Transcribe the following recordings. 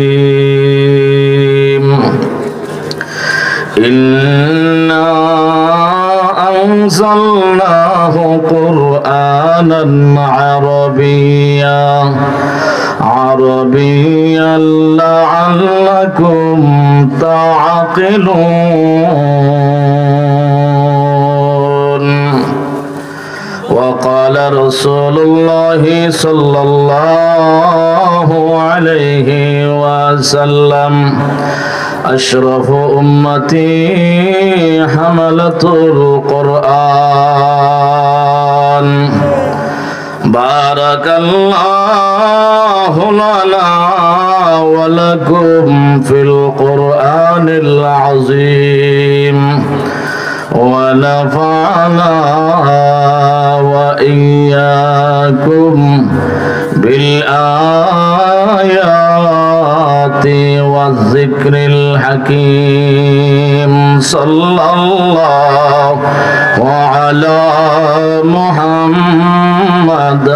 الرحيم إنا أنزلناه قرآنا عربيا لعلكم تعقلون وقال رسول الله صلى الله عليه وسلم أشرف أمتي حملة القرآن بارك الله لنا ولكم في القرآن العظيم ونفعنا وإياكم بالآيات والذكر الحكيم صلى الله على محمد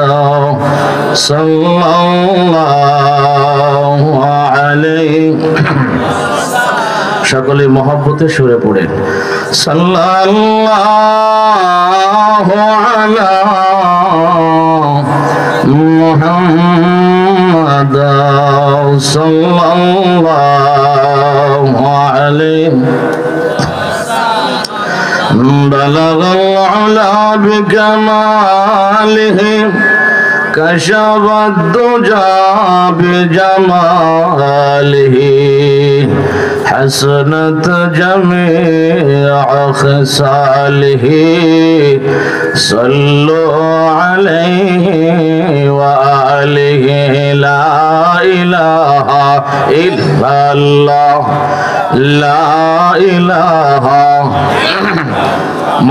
صلى الله عليه সকলে মহব্বতে সুরে পড়েন সাল্লাল্লাহু আলা মুহাম্মাদ সাল্লাল্লাহু আলাইহি বালাগাল উলা বিকামালিহি كشف الدجى بجماله حسنت جميع خصاله صلوا عليه وآله لا إله إلا الله لا إله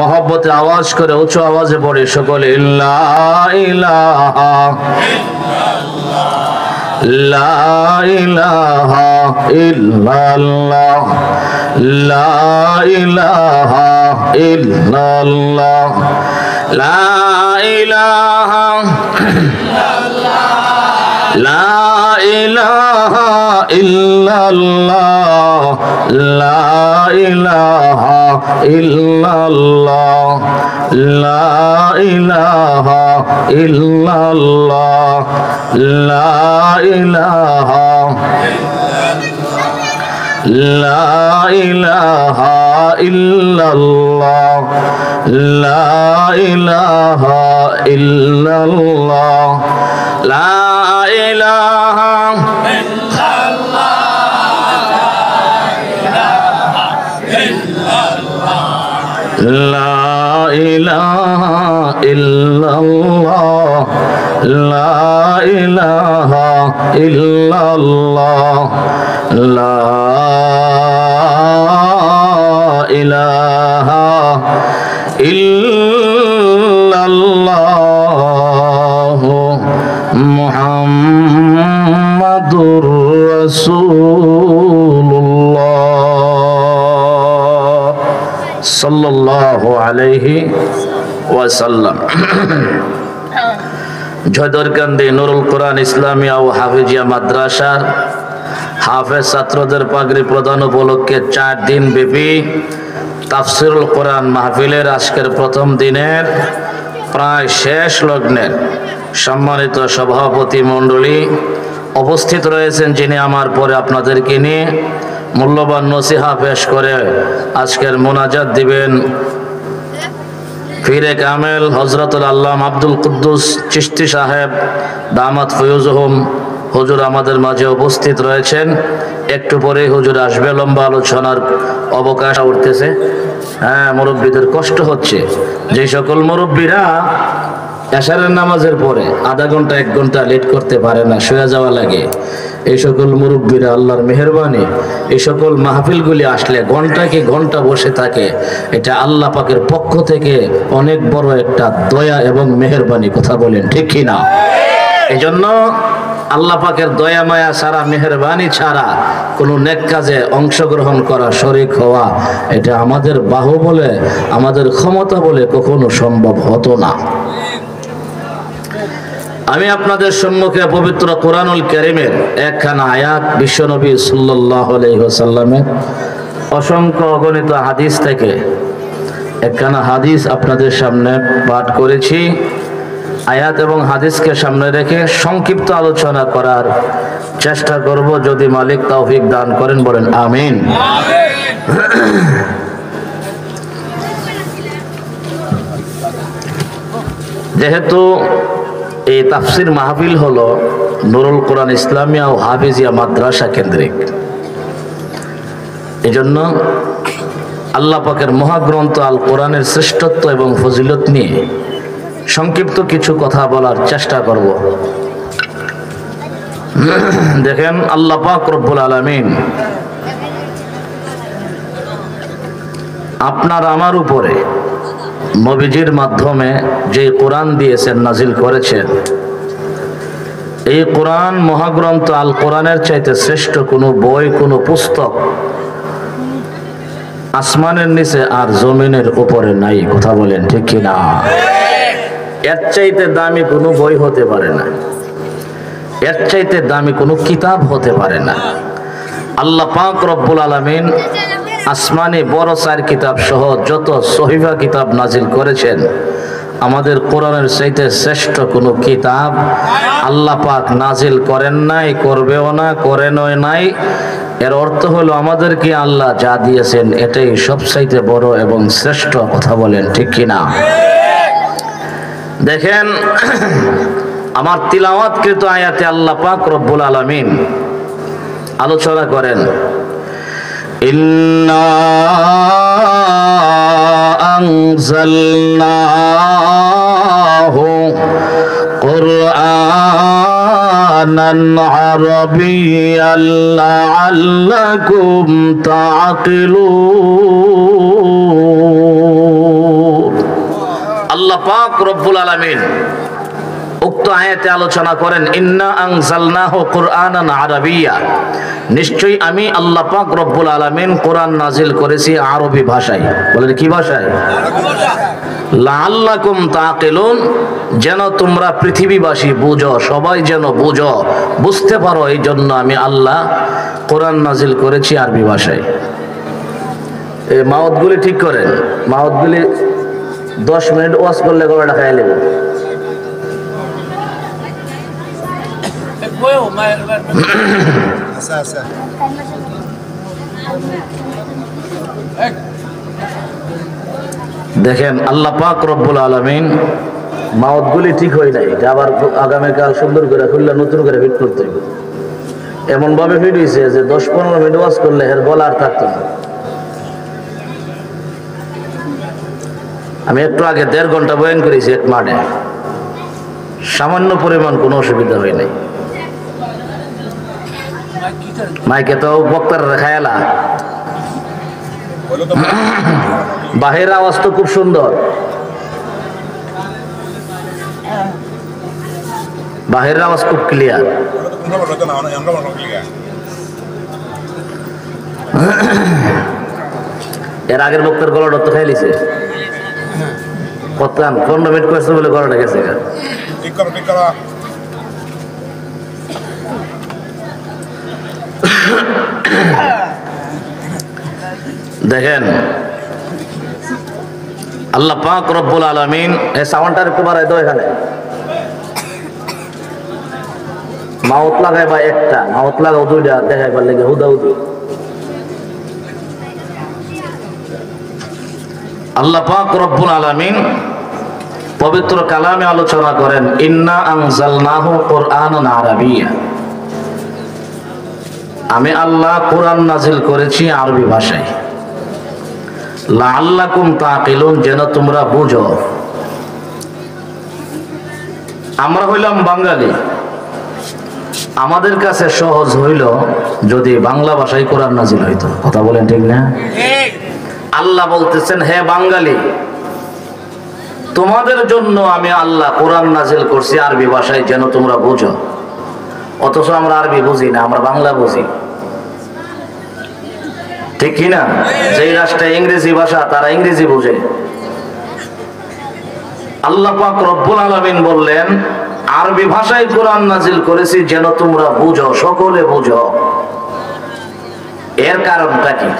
मोहब्बत आवाज करे उच्च आवाजे पड़े सकले ला इलाहा ला इलाहा इल्लल्लाह ला इलाहा इल्लल्लाह ला इलाहा ला इलाहा इल्लल्लाह ला इलाहा इल्लल्लाह ला इलाहा इल्लल्लाह ला इलाहा ला इलाहा इल्लल्लाह ला इलाहा इल्लल्लाह ला इलाहा لا إله إلا الله لا إله إلا الله لا إله إلا الله محمد رسول الله সাল্লাল্লাহু আলাইহি ওয়াসাল্লাম ঝদরকান্দি নুরুল কোরআন ইসলামিয়া ও হাফেজিয়া মাদ্রাসার হাফেজ ছাত্রদের পাগড়ি প্রদান উপলক্ষে 4 দিন ব্যাপী তাফসিরুল কোরআন মাহফিলের আজকের প্রথম দিনের প্রায় শেষ লগ্নের সম্মানিত সভাপতি মণ্ডলী উপস্থিত রয়েছেন, যিনি আমার পরে আপনাদেরকে নিয়ে মূল্যবান নসিহা পেশ করে আজকের মোনাজাত দিবেন পীরে কামেল হযরতুল আল্লামা আব্দুল কুদ্দুস চিশতি সাহেব দামাত ফয়ুজুহুম হুজুর আমাদের মাঝে উপস্থিত রয়েছেন। একটু পরে হুজুর আসবে, লম্বা আলোচনার অবকাশ উঠতেছে। মুরব্বীদের কষ্ট হচ্ছে, যে সকল মুরব্বীরা এশারের নামাজের পরে আধা ঘন্টা 1 ঘন্টা লেট করতে পারে না, শুয়ে যাওয়া লাগে, এই সকল মুরব্বীরা আল্লাহর মেহেরবানি এই সকল মাহফিলগুলি আসলে ঘন্টাকে ঘন্টা বসে থাকে, এটা আল্লাহ পাকের পক্ষ থেকে অনেক বড় একটা দয়া এবং মেহেরবানি। কথা বলেন ঠিক কি না? এজন্য আল্লাহ পাকের দয়া মায়া ছাড়া, মেহেরবানি ছাড়া কোনো নেক কাজে অংশগ্রহণ করা, শরীক হওয়া, এটা আমাদের বাহুবলে, আমাদের ক্ষমতা বলে কখনো সম্ভব হতো না। আমি আপনাদের সম্মুখে পবিত্র কোরআনুল কারীমের একখানা আয়াত বিশ্বনবী সাল্লাল্লাহু আলাইহি ওয়াসাল্লামের অসংখ্য অগণিত হাদিস থেকে একখানা হাদিস আপনাদের সামনে পাঠ করেছি। আয়াত এবং হাদিসকে সামনে রেখে সংক্ষিপ্ত আলোচনা করার চেষ্টা করব, যদি মালিক তৌফিক দান করেন বলেন আমিন। যেহেতু এই তাফসির মাহফিল হলো নুরুল কোরআন ইসলামিয়া ও হাফিজিয়া মাদ্রাসা কেন্দ্রিক, এজন্য আল্লাহ পাকের মহাগ্রন্থ আল কোরআনের শ্রেষ্ঠত্ব এবং ফজিলত নিয়ে সংক্ষিপ্ত কিছু কথা বলার চেষ্টা করব। দেখেন, আল্লাহ পাক রব্বুল আলামিন আপনার আমার উপরে নবীজির মাধ্যমে যে কোরআন দিয়েছেন, নাজিল করেছেন, এই কোরআন মহাগ্রন্থ আল কোরআনের চাইতে শ্রেষ্ঠ কোনো বই, কোনো পুস্তক আসমানের নিচে আর জমিনের উপরে নাই। কথা বলেন ঠিক কিনা? এর চাইতে দামি কোনো বই হতে পারে না, এর চাইতে দামি কোনো কিতাব হতে পারে না। আল্লাহ পাক রব্বুল আলামিন আসমানি বড় 4 কিতাব সহ যত সহিফা কিতাব নাজিল করেছেন, আমাদের কোরআনের চাইতে শ্রেষ্ঠ কোনো কিতাব আল্লাহ পাক নাজিল করেন নাই, করবেও না, করেনও নাই। এর অর্থ হলো আমাদেরকে আল্লাহ যা দিয়েছেন এটাই সবচাইতে বড় এবং শ্রেষ্ঠ। কথা বলেন ঠিক কিনা? দেখেন, আমার তিলাওয়াতকৃত আয়াতে আল্লাহ পাক রব্বুল আলামিন আলোচনা করেন, ইন্না আনজালনাহু কুরআনান আরাবিয়্যান লাআল্লাকুম তাআকিলুন। আল্লাহ পাক রব্বুল আলামিন উক্ত আয়াতে আলোচনা করেন, ইন্না আনজালনাহু কুরআনান আরাবিয়্যা, নিশ্চয়ই আমি আল্লাহ পাক রব্বুল আলামিন কোরআন নাজিল করেছি আরবি ভাষায়। বলেন কি ভাষায়? লাআল্লাকুম তাআকিলুন, যেন তোমরা পৃথিবীবাসী বুঝো, সবাই যেন বুঝো, বুঝতে পারো, এই জন্য আমি আল্লাহ কোরআন নাজিল করেছি আরবি ভাষায়। এই মাউতগুলি ঠিক করেন, মাউতগুলি 10 মিনিট ওয়াজ করলে গলাটা খাইয়ে নেব। দেখেন, আল্লাহ পাক রব্বুল আলামিন মাউতগুলি ঠিক হয় নাই, আবার আগামীকাল সুন্দর করে খুললে নতুন করে ফিট করতে হবে। এমন ভাবে ফিট হয়েছে যে 10-15 মিনিট ওয়াজ করলে এর গলা আর থাকতো না। আমি একটু আগে 1.5 ঘন্টা বয়ান করেছি এক মাঠে, সামান্য পরিমাণ কোনো অসুবিধা হয় নাই। মাইকে তো বক্তার রেখায়ালা, বাহির আওয়াজ তো খুব সুন্দর, বাহিরের আওয়াজ খুব ক্লিয়ার। এর আগের বক্তার গলাটা তো খাই লিছে, কতান 15 মিনিট করেছে বলে গলাটা গেছে। দেখেন, আল্লাহ পাক রব্বুল আলামিন এই সাউন্ডটা একটু বাড়াই দাও। এখানে মাউত লাগাই বা একটা মাউত লাগাও, 2টা দেখাইবার লেগে হুদাহুদি। আল্লাহ পাক রব্বুল আলামিন পবিত্র কালামে আলোচনা করেন, ইন্না আনজালনাহু কুরআনান আরাবিয়্যা, আমি আল্লাহ কোরআন নাজিল করেছি আরবি ভাষায়। লাআল্লাকুম তাআকিলুন, যেন তোমরা বুঝো। আমরা হইলাম বাঙালি, আমাদের কাছে সহজ হইল যদি বাংলা ভাষায় কোরআন নাজিল হইতো। কথা বলেন ঠিক না? আল্লাহ বলতেছেন, হে বাঙালি, তোমাদের জন্য আমি আল্লাহ কোরআন নাজিল করছি আরবি ভাষায়, যেন তোমরা বুঝো। অথচ আমরা আরবি বুঝি না, আমরা বাংলা বুঝি। ঠিক কিনা? যেই রাষ্ট্রে ইংরেজি ভাষা, তারা ইংরেজি বুঝে। আল্লাহ পাক রব্বুল আলামিন বললেন, আরবি ভাষায় কোরআন নাজিল করেছি যেন তোমরা বুঝো, সকলে বুঝো। এর কারণটা কি?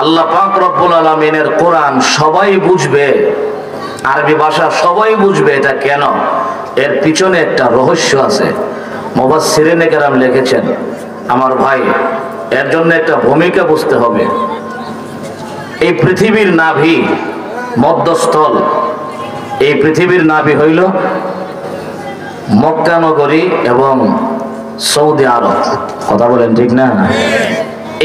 আল্লাহ পাক রব্বুল আলামিনের কোরআন সবাই বুঝবে, আরবি ভাষা সবাই বুঝবে, এটা কেন? এর পিছনে একটা রহস্য আছে। মুফাসসিরিনে কেরাম লিখেছেন, আমার ভাই, এর জন্য একটা ভূমিকা বুঝতে হবে। এই পৃথিবীর নাভি, মধ্যস্থল, এই পৃথিবীর নাভি হইল মক্কা নগরী এবং সৌদি আরব। কথা বলেন ঠিক না?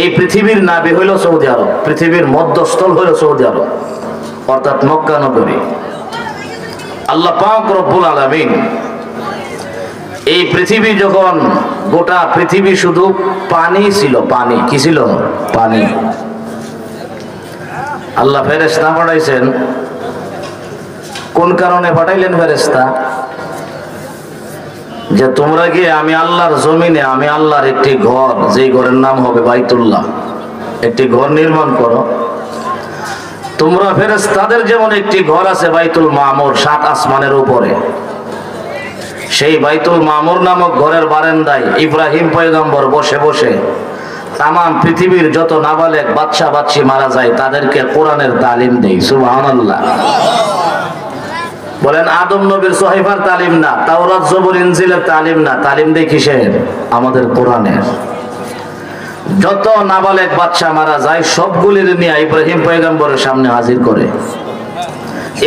এই পৃথিবীর নাভি হইল সৌদি আরব, পৃথিবীর মধ্যস্থল হইল সৌদি আরব, অর্থাৎ মক্কা নগরী। আল্লাহ পাক রব্বুল আলামিন এই পৃথিবী যখন, গোটা পৃথিবী শুধু পানি ছিল, পানি কি ছিল? পানি। আল্লাহ ফেরেশতা পাঠাইছেন। কোন কারণে পাঠাইলেন ফেরেশতা? যে তোমরা গিয়ে আমি আল্লাহর জমিনে, আমি আল্লাহর একটি ঘর, যেই ঘরের নাম হবে বাইতুল্লাহ, একটি ঘর নির্মাণ করো। তোমরা ফেরেশতাদের যেমন একটি ঘর আছে বাইতুল মামুর, 7 আসমানের উপরে, সেই বাইতুল মামুর নামক ঘরের বারান্দায় ইব্রাহিম পয়গম্বর বসে বসে তাম পৃথিবীর যত নাবালেগ বাচ্চা বাচ্চি মারা যায় তাদেরকে কোরআনের তালিম দেয়। সুবহানাল্লাহ। বলেন, আদম নবীর সহিফার তালিম না, তাওরাত জবুর ইনজিলের তালিম না, তালিম দেয় কিসের? আমাদের কোরআনের। যত নাবালেগ বাচ্চা মারা যায় সবগুলির নিয়ে ইব্রাহিম পয়গম্বরের সামনে হাজির করে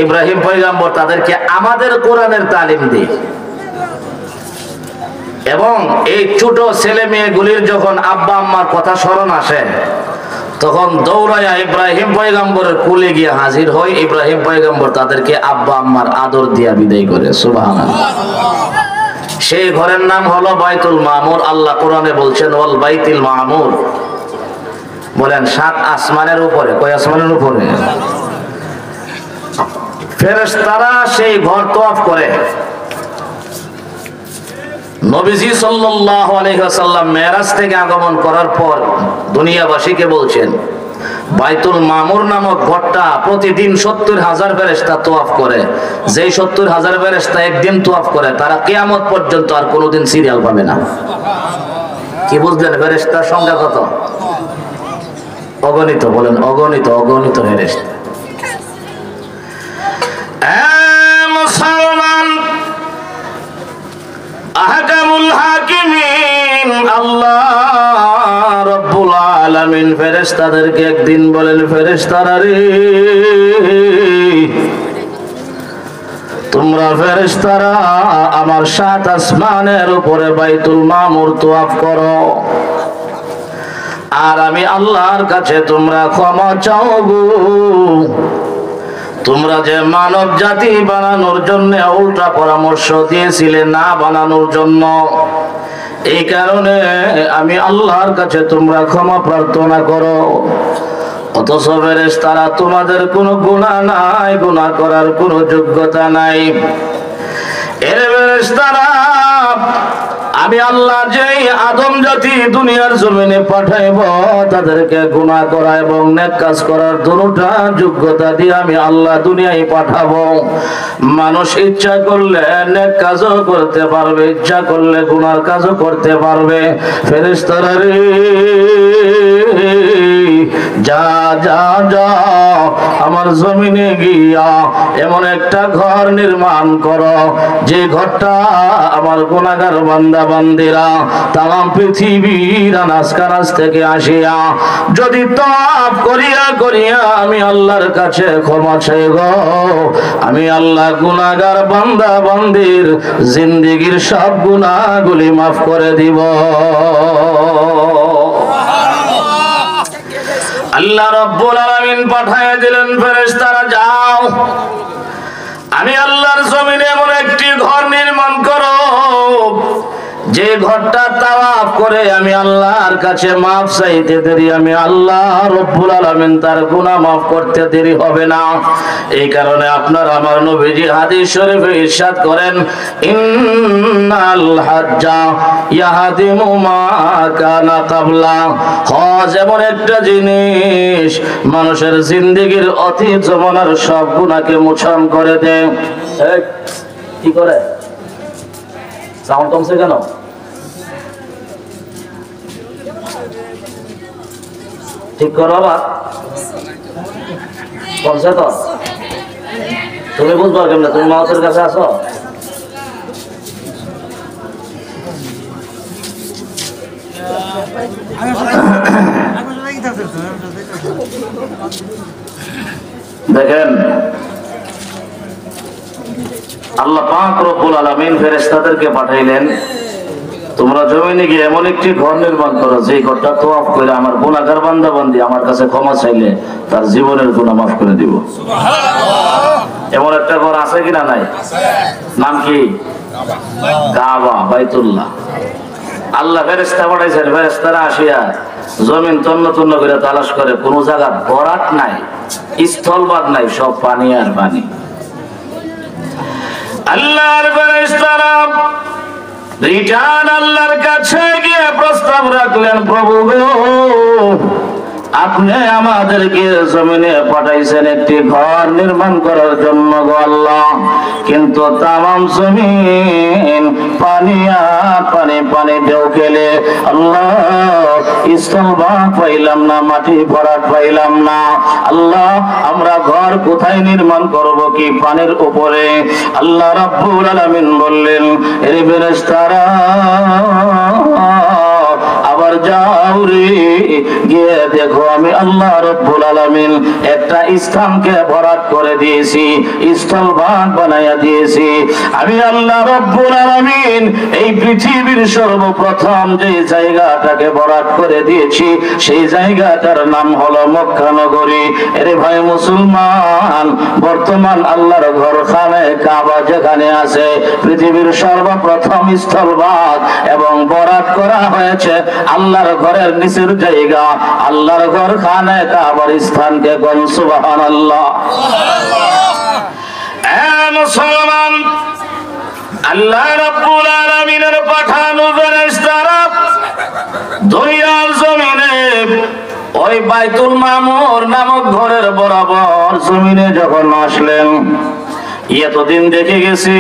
ইব্রাহিম পয়গম্বর তাদেরকে আমাদের কোরআনের তালিম দেয়। এবং এই ছোট ছেলে মেয়েগুলির যখন আব্বা আম্মার কথা স্মরণ আসে তখন দৌড়াইয়া ইব্রাহিম পয়গম্বরের কোলে গিয়ে হাজির হয়। ইব্রাহিম পয়গম্বর তাদেরকে আব্বা আম্মার আদর দিয়া বিদায় করে। সুবহানাল্লাহ। সেই ঘরের নাম হলো বাইতুল মামুর। আল্লাহ কোরআনে বলছেন ওয়াল বাইতুল মামুর। বলেন, 7 আসমানের উপরে। কয় আসমানের উপরে? ফেরেশতারা সেই ঘর তওয়াফ করে। নবীজি সাল্লাল্লাহু আলাইহি ওয়াসাল্লাম মেরাজ থেকে আগমন করার পর দুনিয়াবাসীকে বলছেন বাইতুল মামুর নামক ঘরটা প্রতিদিন 70,000 ফেরেশতা তওয়াফ করে। যেই 70,000 ফেরেশতা একদিন তওয়াফ করে তারা কিয়ামত পর্যন্ত আর কোনোদিন সিরিয়াল পাবে না। কি বুঝলেন? ফেরেশতার সংখ্যা কত? অগণিত। বলেন, অগণিত, অগণিত ফেরেশতা। মুসলমান, আহকামুল হাকিমিন আল্লাহ রব্বুল আলামিন ফেরেশতাদেরকে একদিন বলেন, ফেরেশতারা রে, তোমরা ফেরেশতারা আমার 7 আসমানের উপরে বাইতুল মামুর তওয়াফ করো, আর আমি আল্লাহর কাছে তোমরা ক্ষমা চাও গো। তোমরা যে মানব জাতি বানানোর জন্য উল্টা পরামর্শ দিয়েছিলে না বানানোর জন্য, এই কারণে আমি আল্লাহর কাছে তোমরা ক্ষমা প্রার্থনা করো। অথচ ফেরেশতারা তোমাদের কোনো গুনাহ নাই, গুনাহ করার কোনো যোগ্যতা নাই। এর ফেরেশতারা আমি আল্লাহ যেই আদম জাতি দুনিয়ার জমিনে পাঠাইব তাদেরকে গুনাহ করা এবং নেক কাজ করার দুটোটা যোগ্যতা দিয়ে আমি আল্লাহ দুনিয়ায় পাঠাবো। মানুষ ইচ্ছা করলে নেক কাজও করতে পারবে, ইচ্ছা করলে গুনার কাজও করতে পারবে। ফেরেশতারা রে, যা যা যা আমার জমিনে গিয়া এমন একটা ঘর নির্মাণ করো যে ঘরটা আমার গুনাহগার বান্দা বান্দিরা তাম পৃথিবীর আনাজ কানাজ থেকে আসিয়া যদি তওয়াফ করিয়া করিয়া আমি আল্লাহর কাছে ক্ষমা চাই গো, আমি আল্লাহ গুনাহগার বান্দা বান্দির জিন্দেগীর সব গুনাহগুলি মাফ করে দিব। আল্লাহ রাব্বুল আলামিন পাঠিয়ে দিলেন, ফেরেশতারা যাও, আমি আল্লাহর জমিনে এমন একটি ঘর নির্মাণ করো যে ঘরটা তাওয়াফ করে আমি আল্লাহর কাছে মাফ চাইতে দেরি আমি আল্লাহ রাব্বুল আলামিন তার গুনাহ মাফ করতে দেরি হবে না। এই কারণে আপনার আমার নবীজি হাদিস শরীফে ইরশাদ করেন, ইন্নাল হাজ্জা ইয়াহদিমু মা কানা ক্বাবলা। হজ এমন একটা জিনিস মানুষের জিন্দেগীর অতীত জমানার সব গুনাহকে মোচন করে দেয়। কি করে? সাউন্ড কমছে কেন? ঠিক করো আবার, কমছে তো? তুমি বুঝবা কেমন? তুমি মাউসের কাছে আসো। দেখেন, আল্লাহ পাক রব্বুল আলামিন ফেরেশতাদেরকে পাঠাইলেন, তোমরা জমিনে গিয়ে এমন একটি ঘর নির্মাণ করো যে ঘরটা তওয়াফ করে আমার গুনাহগার বান্দা বান্দি আমার কাছে ক্ষমা চাইলে তার জীবনের গুনাহ মাফ করে দিব। এমন একটা ঘর আছে কিনা? নাই। নাম কি? কাবা, বাইতুল্লাহ। আল্লাহ ফেরেশতা পাঠাইছেন, ফেরেশতারা আসিয়া জমিন তন্ন তন্ন করে তালাশ করে, কোন জায়গা ভরাট নাই, স্থলবাদ নাই, সব পানি আর পানি। আল্লাহর ফেরেশতারা রিটার্ন আল্লাহর কাছে গিয়ে প্রস্তাব রাখলেন, প্রভু গো, আপনি আমাদেরকে জমিনে পাঠাইছেন একটি ঘর নির্মাণ করার জন্য গো আল্লাহ, কিন্তু তামাম জমিন পানি আর পানি, পানি ঢেউ খেলে আল্লাহ স্থলভাগ পাইলাম না, মাটি ভরাট পাইলাম না। আল্লাহ আমরা ঘর কোথায় নির্মাণ করব? কি পানির উপরে? আল্লাহ রাব্বুল আলামিন বললেন, এর ফেরেশতারা আবার যাও রে, গিয়ে দেখো আমি আল্লাহ রাব্বুল আলামিন একটা স্থানকে ভরাট করে দিয়েছি, স্থলভাগ বানাইয়া দিয়েছি। আমি আল্লাহ রাব্বুল আলামিন এই পৃথিবীর সর্বপ্রথম যে জায়গাটাকে ভরাট করে দিয়েছি সেই জায়গাটার নাম হলো মক্কা নগরী। এর ভাই মুসলমান, বর্তমান আল্লাহর ঘর খানে কাবা যেখানে আছে পৃথিবীর সর্বপ্রথম স্থলভাগ এবং ভরাট করা হয়েছে আল্লাহর ঘরের নিচের জায়গা, আল্লাহর ঘর খানে কাবার স্থানকে কোন সুবহানাল্লাহ। মুসলমান, আল্লাহ রাব্বুল আলামিনের পাঠানো ফেরেশতারা দুনিয়ার জমিনে ওই বাইতুল মামুর নামক ঘরের বরাবর জমিনে যখন আসলেন, এতদিন দেখে গেছি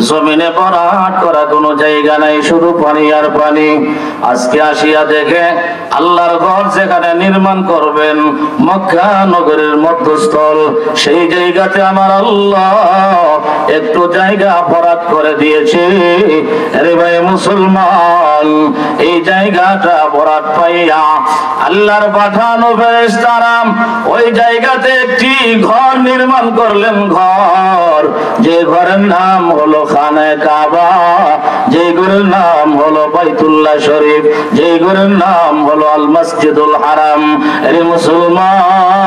জমিনে ভরাট করা কোনো জায়গা নাই, শুধু পানি আর পানি। আজকে আসিয়া দেখে আল্লাহর ঘর যেখানে নির্মাণ করবেন মক্কা নগরের মধ্যস্থল, সেই জায়গাতে আমার আল্লাহ একটু জায়গা ভরাট করে দিয়েছে। আরে ভাই মুসলমান, এই জায়গাটা ভরাট পাইয়া আল্লাহর পাঠানো ফেরেশতারা ওই জায়গাতে একটি ঘর নির্মাণ করলেন, ঘর যে ঘরের নাম হলো খানে কাবা, যে ঘরের নাম হলো বাইতুল্লাহ শরীফ, যে ঘরের নাম হলো আল মসজিদুল হারাম। আরে মুসলমান,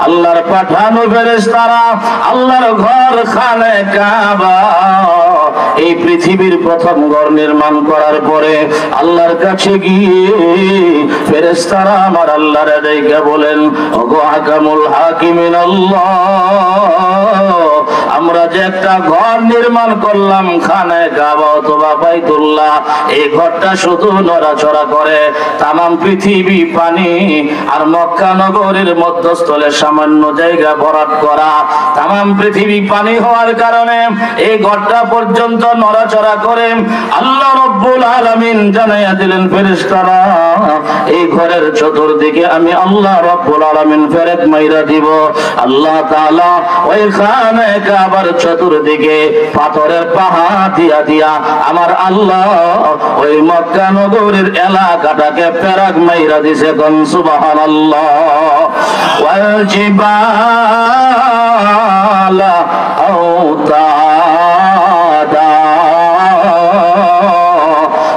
আল্লাহর পাঠানো ফেরেশতারা আল্লাহর ঘর খানে কাবা এই পৃথিবীর প্রথম ঘর নির্মাণ করার পরে আল্লাহর কাছে গিয়ে ফেরেশতারা আমার আল্লাহর দেখে বলেন, ওগো হাকামুল হাকিমিন আল্লাহ, আমরা যে একটা ঘর নির্মাণ করলাম খানে কাবা অথবা বাইতুল্লাহ, এই ঘরটা শুধু নড়াচড়া করে, তামাম পৃথিবী পানি আর মক্কা নগরীর মধ্যস্থলে সামান্য জায়গা ভরাট করা, তামাম পৃথিবী পানি হওয়ার কারণে এই ঘরটা পর্যন্ত নড়াচড়া করে। আল্লাহ রাব্বুল আলামিন জানাইয়া দিলেন ফেরেশতারা, এই ঘরের চতুর্দিকে আমি আল্লাহ রাব্বুল আলামিন ফেরেক মাইরা দিব। আল্লাহ তাআলা ওই খানে কাবার চতুর্দিকে পাথরের পাহাড় দিয়া দিয়া আমার আল্লাহ ওই মক্কা নগরীর এলাকাটাকে ফেরাক মাইরা দিছে, কোন সুবহানাল্লাহ। ওয়াল জিবালা আওতাদা,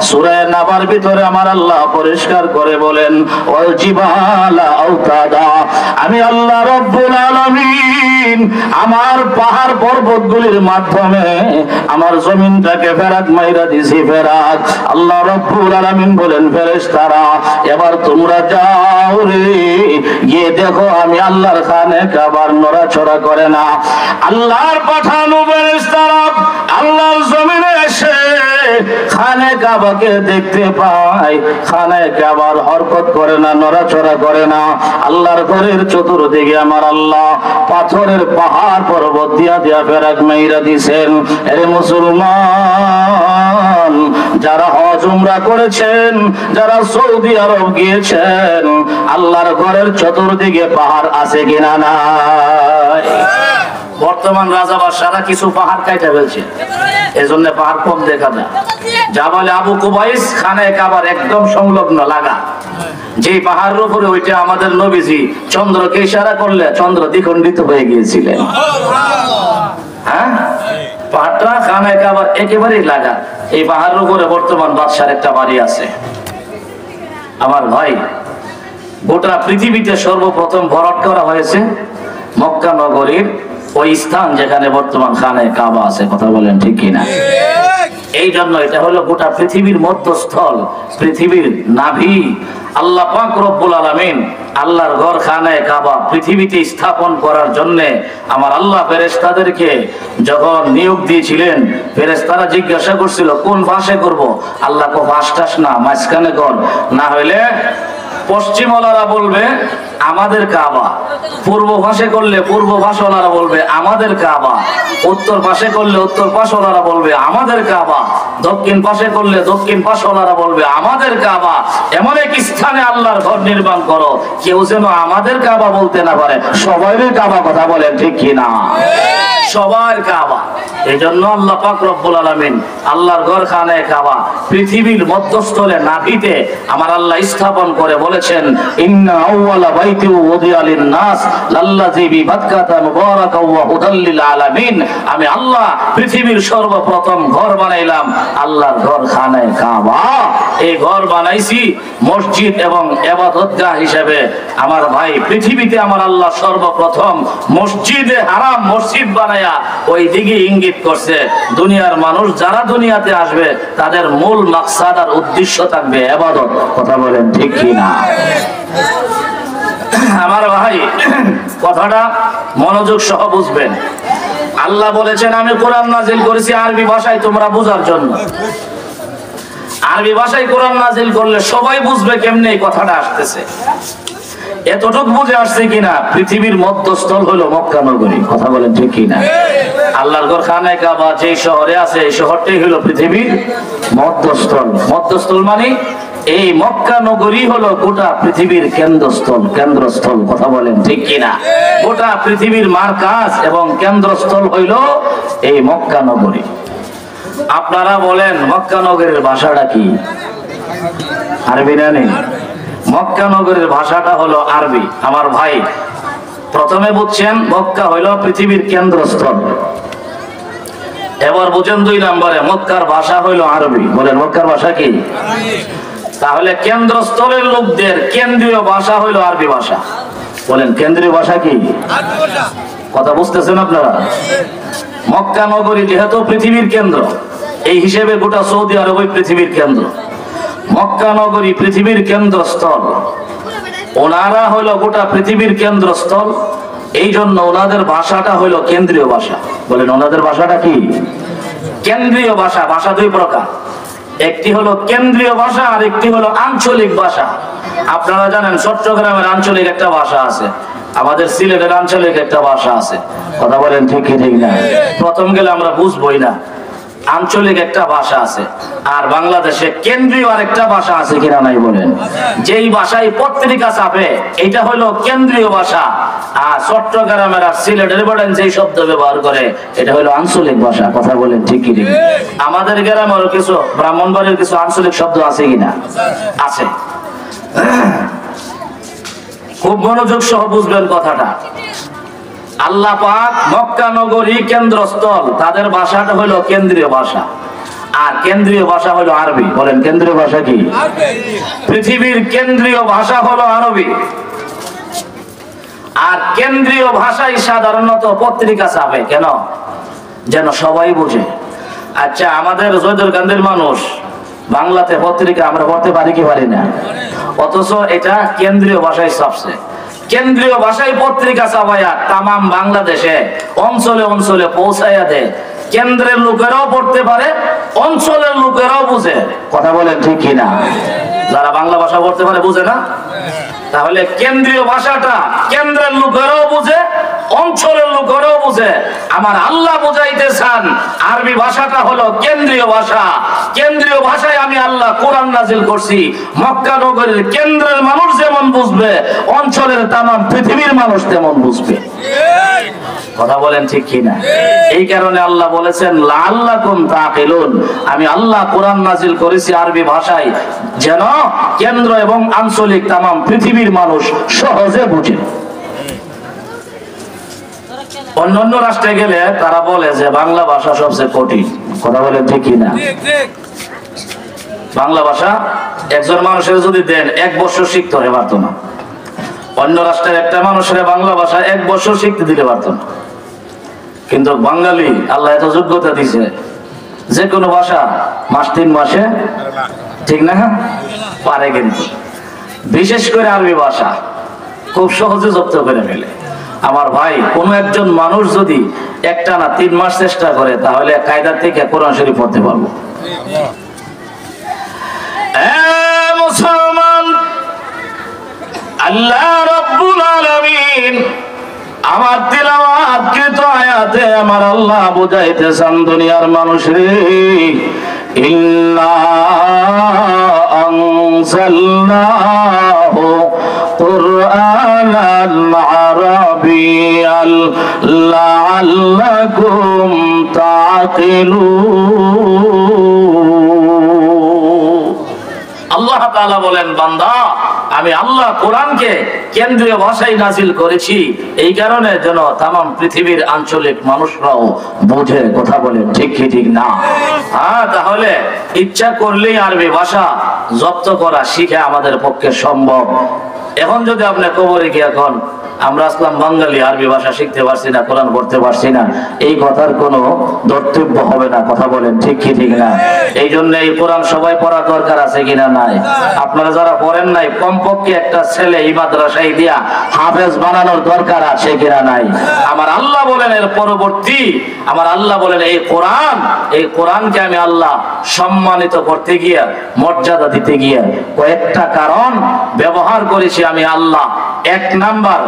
সূরা নাবার ভিতরে আমার আল্লাহ পরিষ্কার করে বলেন, ওয়াল জিবালা আওতাদা, আমি আল্লাহ রাব্বুল আলামিন আমার পাহাড় পর্বতগুলির মাধ্যমে আমার জমিনটাকে ফেরাক মাইরা দিছি, ফেরাক। আল্লাহ রাব্বুল আলামিন বলেন, ফেরেশতারা এবার তোমরা যাও রে, গিয়ে দেখো আমি আল্লাহর খানে কাবার নড়াচড়া করে না। আল্লাহর পাঠানো ফেরেশতারা আল্লাহর জমিনে এসে খানে কাবাকে দেখতে পায়, খানে কাবার হরকত করে না, নড়াচড়া করে না। আল্লাহর ঘরের চতুর্দিকে আমার আল্লাহ পাথরের পাহাড় পর্বত দিয়া দিয়া ফেরাক মাইরা দিছেন। আরে মুসলমান, যারা হজ উমরা করেছেন, যারা সৌদি আরব গিয়েছেন, আল্লাহর ঘরের চতুর্দিকে পাহাড় আছে কিনা নাই? বর্তমান রাজা বাদশারা কিছু পাহাড় কাইটা ফেলছে, এজন্য পাহাড় কম দেখা যায়। জাবালে আবু কুবাইস খানে কাবার একদম সংলগ্ন লাগা, যে পাহাড়ের উপরে ওইটা আমাদের নবীজি চন্দ্রকে ইশারা করলে চন্দ্র দ্বিখণ্ডিত হয়ে গিয়েছিলেন। হ্যাঁ, পাহাড়টা খানে কাবার একেবারেই লাগা। এই পাহাড়ের উপরে বর্তমান বাদশার একটা বাড়ি আছে। আমার ভাই, গোটা পৃথিবীতে সর্বপ্রথম ভরাট করা হয়েছে মক্কা নগরীর ওই স্থান যেখানে বর্তমান খানে কাবা আছে। কথা বলেন ঠিক কিনা? এই জন্য এটা হলো গোটা পৃথিবীর মধ্যস্থল, পৃথিবীর নাভি। আল্লাহ পাক রব্বুল আলামিন আল্লাহর ঘর খানে কাবা পৃথিবীতে স্থাপন করার জন্য আমার আল্লাহ ফেরেশতাদেরকে যখন নিয়োগ দিয়েছিলেন, ফেরেশতারা জিজ্ঞাসা করছিল কোন ভাষে করব? আল্লাহ কো ভাষটাস না, মাঝখানে কর, না হইলে পশ্চিমওয়ালারা বলবে আমাদের কাবা, পূর্ব পাশে করলে পূর্ব পাশওয়ালারা বলবে আমাদের কাবা, উত্তর পাশে করলে উত্তর পাশওয়ালারা বলবে আমাদের কাবা, দক্ষিণ পাশে করলে দক্ষিণ পাশওয়ালারা বলবে আমাদের কাবা। এমন এক স্থানে আল্লাহর ঘর নির্মাণ করো কেউ যেন আমাদের কাবা বলতে না পারে। সবাইয়ের কাবা। কথা বলেন ঠিক কিনা? সবার কাবা। এই জন্য আল্লাহ পাক রব্বুল আলামিন আল্লাহর ঘর খানে কাবা পৃথিবীর মধ্যস্থলে নাভিতে আমার আল্লাহ স্থাপন করে বলেছেন, ইন্না আউওয়ালা বাইতি উদিয়া লিন-নাস লাল্লাযী বিবাক্কাতা মুবারাকাও ওয়া হুদাল লিল আলামিন। আমি আল্লাহ পৃথিবীর সর্বপ্রথম ঘর বানাইলাম আল্লাহর ঘর খানে কাবা। এই ঘর বানাইছি মসজিদ এবং ইবাদতগাহ হিসেবে। আমার ভাই, পৃথিবীতে আমার আল্লাহ সর্বপ্রথম মসজিদে হারাম মসজিদ বানায়া ওই দিকে ইঙ্গিত করছে দুনিয়ার মানুষ যারা দুনিয়াতে আসবে তাদের মূল মাকসাদ আর উদ্দেশ্য থাকবে ইবাদত। কথা বলেন ঠিক কিনা? আমার ভাই, কথাটা মনোযোগ সহ বুঝবেন। আল্লাহ বলেছেন আমি কোরআন নাজিল করেছি আরবি ভাষায় তোমরা বোঝার জন্য। আরবি ভাষায় কোরআন নাজিল করলে সবাই বুঝবে কেমনে এই কথাটা আসতেছে। এতটুকু বুঝে আসছে কিনা? পৃথিবীর মধ্যস্থল হলো মক্কা নগরী। কথা বলেন ঠিক কিনা? আল্লাহর ঘর খানে কাবা যে শহরে আছে এই শহরটাই হলো পৃথিবীর মধ্যস্থল। মধ্যস্থল মানে এই মক্কা নগরী হলো গোটা পৃথিবীর কেন্দ্রস্থল। কথা বলেন ঠিক কিনা? গোটা পৃথিবীর মারকাজ এবং কেন্দ্রস্থল হইল এই মক্কা নগরী। আপনারা বলেন মক্কা নগরীর ভাষাটা কি? আরবি না? নেই, মক্কা নগরীর ভাষাটা হলো আরবি। আমার ভাই, প্রথমে বুঝছেন মক্কা হইল পৃথিবীর কেন্দ্রস্থল। এবার বুঝেন 2 নম্বরে মক্কার ভাষা হইল আরবি। বলেন মক্কার ভাষা কি? তাহলে কেন্দ্রস্থলের লোকদের কেন্দ্রীয় ভাষা হইল আরবি ভাষা। বলেন কেন্দ্রীয় ভাষা কি? কথা বুঝতেছেন আপনারা? মক্কা নগরী যেহেতু পৃথিবীর কেন্দ্র, এই হিসেবে গোটা সৌদি আরব পৃথিবীর কেন্দ্র। মক্কা নগরী পৃথিবীর কেন্দ্রস্থল, ওনারা হইল গোটা পৃথিবীর কেন্দ্রস্থল। এই জন্য ওনাদের ভাষাটা হইল কেন্দ্রীয় ভাষা। বলেন ওনাদের ভাষাটা কি? কেন্দ্রীয় ভাষা। ভাষা 2 প্রকার, একটি হলো কেন্দ্রীয় ভাষা আর একটি হলো আঞ্চলিক ভাষা। আপনারা জানেন চট্টগ্রামের আঞ্চলিক একটা ভাষা আছে, আমাদের সিলেটের আঞ্চলিক একটা ভাষা আছে। কথা বলেন ঠিক না? প্রথম গেলে আমরা বুঝবই না। আঞ্চলিক একটা ভাষা আছে, আর বাংলাদেশে কেন্দ্রীয় আরেকটা ভাষা আছে কিনা নাই বলেন? যেই ভাষায় পত্রিকা ছাপে এটা হলো কেন্দ্রীয় ভাষা, আর চট্টগ্রামের আর সিলেটের বলেন যেই শব্দ ব্যবহার করে এটা হলো আঞ্চলিক ভাষা। কথা বলেন ঠিক কি? আমাদের গ্রামের কিছু ব্রাহ্মণবাড়ির কিছু আঞ্চলিক শব্দ আছে কিনা? আছে। খুব মনোযোগ সহ বুঝবেন কথাটা। আল্লাহ পাক মক্কা নগরী কেন্দ্রস্থল, তাদের ভাষাটা হলো কেন্দ্রীয় ভাষা, আর কেন্দ্রীয় ভাষা হলো আরবি। বলেন কেন্দ্রীয় ভাষা কি? পৃথিবীর কেন্দ্রীয় ভাষা হলো আরবি, আর কেন্দ্রীয় ভাষায় সাধারণত পত্রিকা ছাপে। কেন? যেন সবাই বুঝে। আচ্ছা, আমাদের জয়দুরকান্দির মানুষ বাংলাতে পত্রিকা আমরা পড়তে পারি কি পারি না? অথচ এটা কেন্দ্রীয় ভাষায় ছাপছে। কেন্দ্রীয় ভাষায় পত্রিকা ছাপাইয়া তামাম বাংলাদেশে অঞ্চলে অঞ্চলে পৌঁছাইয়া দেয়। কেন্দ্রের লোকেরাও পড়তে পারে, অঞ্চলের লোকেরাও বুঝে। কথা বলেন ঠিক কিনা? যারা বাংলা ভাষা বলতে পারে বুঝে না? তাহলে কেন্দ্রীয় ভাষাটা কেন্দ্রের লোকেরাও বুঝে, অঞ্চলের লোকেরাও বুঝে। আমার আল্লাহ বুঝাইতে চান আরবি ভাষাটা হলো কেন্দ্রীয় ভাষা। কেন্দ্রীয় ভাষায় আমি আল্লাহ কোরআন নাজিল করছি। মক্কা নগরীর কেন্দ্রের মানুষ যেমন বুঝবে, অঞ্চলের তামাম পৃথিবীর মানুষ তেমন বুঝবে। কথা বলেন ঠিক কিনা? এই কারণে আল্লাহ বলেছেন লাআল্লাকুম তাকিলুন, আমি আল্লাহ কোরআন নাজিল করেছি আরবি ভাষায় যেন কেন্দ্র এবং আঞ্চলিক তামাম পৃথিবীর মানুষ সহজে বুঝে। অন্যান্য রাষ্ট্রে গেলে তারা বলে যে বাংলা ভাষা সবচেয়ে কঠিন। কথা বলেন ঠিক কিনা? বাংলা ভাষা একজন মানুষের যদি দেন 1 বছর শিখতে হতে পারতো না। অন্য রাষ্ট্রের একটা মানুষের বাংলা ভাষা 1 বছর শিখতে দিতে পারতো না। কিন্তু বাঙালি আল্লাহ এত যোগ্যতা দিছে, যে কোনো ভাষা 2-3 মাসে, ঠিক না, পারে। কিন্তু বিশেষ করে আরবি ভাষা খুব সহজে জব্দ করে ফেলে। আমার ভাই, কোন একজন মানুষ যদি একটানা 3 মাস চেষ্টা করে তাহলে কায়দার থেকে কোরআন শরীফ পড়তে পারবো। মুসলমান, আল্লাহ রাব্বুল আলামিন আমার তিলাওয়াতকৃত আয়াতে আমার আল্লাহ বুঝাইতেছেন দুনিয়ার মানুষরে, ইন্না আনজালনাহু কুরআনান আরাবিয়াল লাআল্লাকুম তাকিলুন। আল্লাহ তাআলা বলেন, বান্দা আমি আল্লাহ কোরআনকে কেন্দ্রীয় ভাষায় নাজিল করেছি এই কারণে যেন তামাম পৃথিবীর আঞ্চলিক মানুষরাও বুঝে। কথা বলেন ঠিক কি ঠিক না? হ্যাঁ, তাহলে ইচ্ছা করলেই আরবি ভাষা জব্দ করা শিখে আমাদের পক্ষে সম্ভব। এখন যদি আপনি কবরে গিয়ে এখন আমরা আসলাম বাঙালি, আরবি ভাষা শিখতে পারছি না, কোরআন পড়তে পারছি না, এই কথার কোনো ধর্তব্য হবে না। কথা বলেন ঠিক কি ঠিক না? এই জন্য এই কোরআন সবাই পড়া দরকার আছে কিনা নাই? আপনারা যারা পড়েন নাই, কমপক্ষে একটা ছেলে এই মাদ্রাসায় দিয়া হাফেজ বানানোর দরকার আছে কিনা নাই? আমার আল্লাহ বলেন এর পরবর্তী, আমার আল্লাহ বলেন এই কোরআনকে আমি আল্লাহ সম্মানিত করতে গিয়া, মর্যাদা দিতে গিয়া কয়েকটা কারণ ব্যবহার করেছি আমি আল্লাহ। 1 নাম্বার,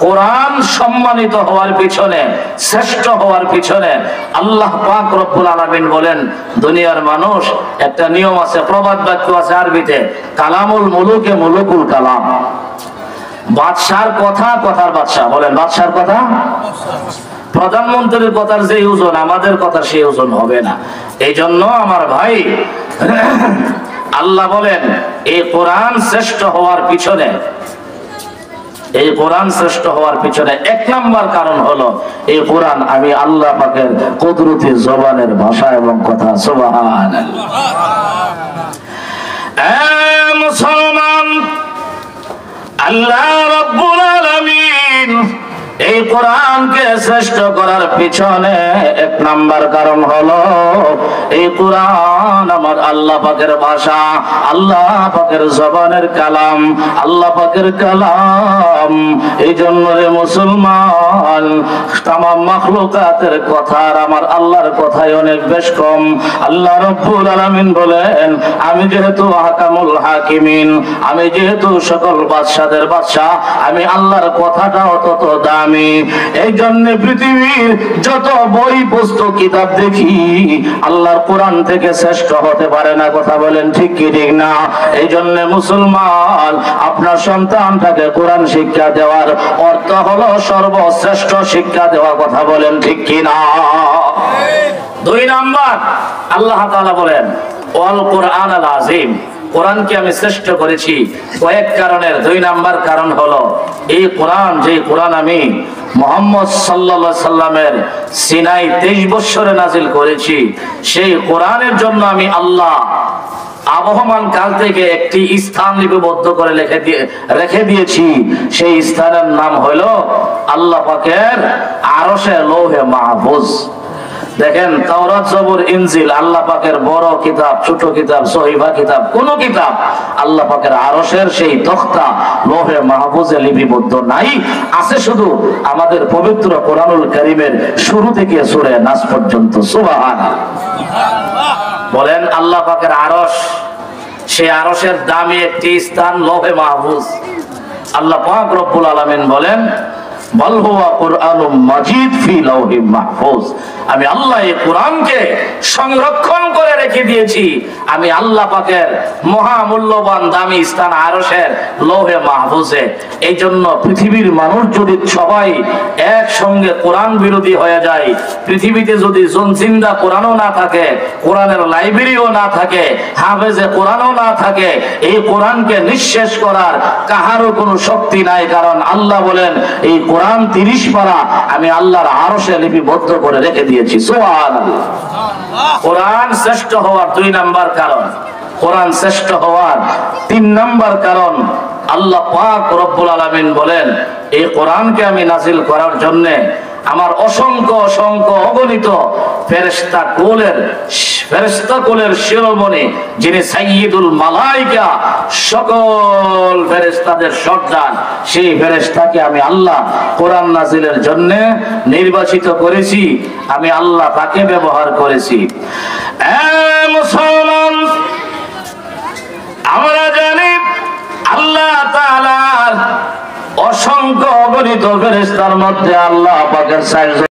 কোরআন সম্মানিত হওয়ার পিছনে, শ্রেষ্ঠ হওয়ার পিছনে আল্লাহ পাক রব্বুল আলামিন বলেন, দুনিয়ার মানুষ একটা নিয়ম আছে, প্রবাদ বাক্য আছে আরবিতে, কালামুল মুলুকে মুলুকুল কালাম। বাদশার কথা কথার বাদশা। বলেন বাদশার কথা, প্রধানমন্ত্রীর কথার যে ওজন আমাদের কথার সেই ওজন হবে না। এই জন্য আমার ভাই আল্লাহ বলেন এই কোরআন শ্রেষ্ঠ হওয়ার পিছনে, এই কোরআন শ্রেষ্ঠ হওয়ার পিছনে 1 নাম্বার কারণ হলো এই কোরআন আমি আল্লাহ পাকের কুদরতি জবানের ভাষা এবং কথা। সুবহানাল্লাহ। মুসলমান, আল্লাহ রাব্বুল আলামিন এই কোরআনকে শ্রেষ্ঠ করার পিছনে 1 নাম্বার কারণ হলো এই কোরআন আমার আল্লাহ পাকের ভাষা, আল্লাহ পাকের জবানের কালাম, আল্লাহ পাকের কালাম। এই জন্য রে মুসলমান, তামাম মাখলুকাতের কথা আর আমার আল্লাহর কথাই অনেক বেশ কম। আল্লাহ রাব্বুল আলামিন বলেন, আমি যেহেতু আহকামুল হাকিমিন, আমি যেহেতু সকল বাদশাদের বাদশা, আমি আল্লাহর কথাটাও তত দামি। এই জন্য পৃথিবীর যত বই পুস্তক কিতাব দেখি আল্লাহর কোরআন থেকে শ্রেষ্ঠ হতে পারে না। কথা বলেন ঠিক কি ঠিক না? এই জন্য মুসলমান, আপনার সন্তানটাকে কোরআন শিক্ষা দেওয়ার অর্থ হলো সর্বশ্রেষ্ঠ শিক্ষা দেওয়া। কথা বলেন ঠিক কি না? 2 নাম্বার, আল্লাহ তাআলা বলেন ওয়াল কোরআনুল আযীম, কোরআনকে আমি শ্রেষ্ঠ করেছি কয়েক কারণের। 2 নাম্বার কারণ হলো এই কোরআন, যে কোরআন আমি মুহাম্মদ সাল্লাল্লাহু আলাইহি সাল্লামের সিনাই 23 বছরে নাজিল করেছি, সেই কোরআনের জন্য আমি আল্লাহ আবহমান কাল থেকে একটি স্থান লিপিবদ্ধ করে রেখে দিয়েছি। সেই স্থানের নাম হলো আল্লাহ পাকের আরশে লৌহে মাহফুজ। দেখেন, তাওরাত, জবুর, ইনজিল আল্লাহ পাকের বড় কিতাব, ছোট কিতাব, সহিফা কিতাব, কোন কিতাব আল্লাহ পাকের আরশের সেই তখতা লৌহে মাহফুজে লিপিবদ্ধ নাই। আছে শুধু আমাদের পবিত্র কোরআনুল কারীমের শুরু থেকে সূরা নাস পর্যন্ত। সুবহানাল্লাহ। বলেন আল্লাহ পাকের আরশ, সেই আরশের দামি একটি স্থান লৌহে মাহফুজ। আল্লাহ পাক রব্বুল আলামিন বলেন বাল হুয়া কুরআনুম মাজিদ ফি লাউহিম মাহফুজ, আমি আল্লাহ এই কোরআনকে সংরক্ষণ করে রেখে দিয়েছি আমি আল্লাহ পাকের মহামূল্যবান দামি স্থান আরশের লৌহে মাহফুজে। এই জন্য পৃথিবীর মানুষ যদি সবাই একসঙ্গে কোরআন বিরোধী হয়ে যায়, পৃথিবীতে যদি জনজিন্দা কোরআনও না থাকে, কোরআনের লাইব্রেরিও না থাকে, হাফেজে কোরআনও না থাকে, এই কোরআনকে নিঃশেষ করার কাহারও কোনো শক্তি নাই। কারণ আল্লাহ বলেন এই কোরআন 30 পারা আমি আল্লাহর আরশে লিপিবদ্ধ করে রেখে দিয়েছি। সুবহানাল্লাহ। কোরআন শ্রেষ্ঠ হওয়ার 2 নাম্বার কারণ, কোরআন শ্রেষ্ঠ হওয়ার 3 নাম্বার কারণ, আল্লাহ পাক রব্বুল আলামিন বলেন এই কোরআনকে আমি নাজিল করার জন্য আমার অসংখ্য অসংখ্য অগণিত ফেরেশতা কুলের শিরোমণি, যিনি সাইয়্যিদুল মালায়েকা, সকল ফেরেশতাদের সর্দার, সেই ফেরেশতাকে আমি আল্লাহ কোরআন নাজিলের জন্য নির্বাচিত করেছি, আমি আল্লাহ তাকে ব্যবহার করেছি। মুসলমান, আমরা জানি আল্লাহ তাআলার অসংখ্য অগণিত ফেরেশতার মধ্যে আল্লাহ পাকের 4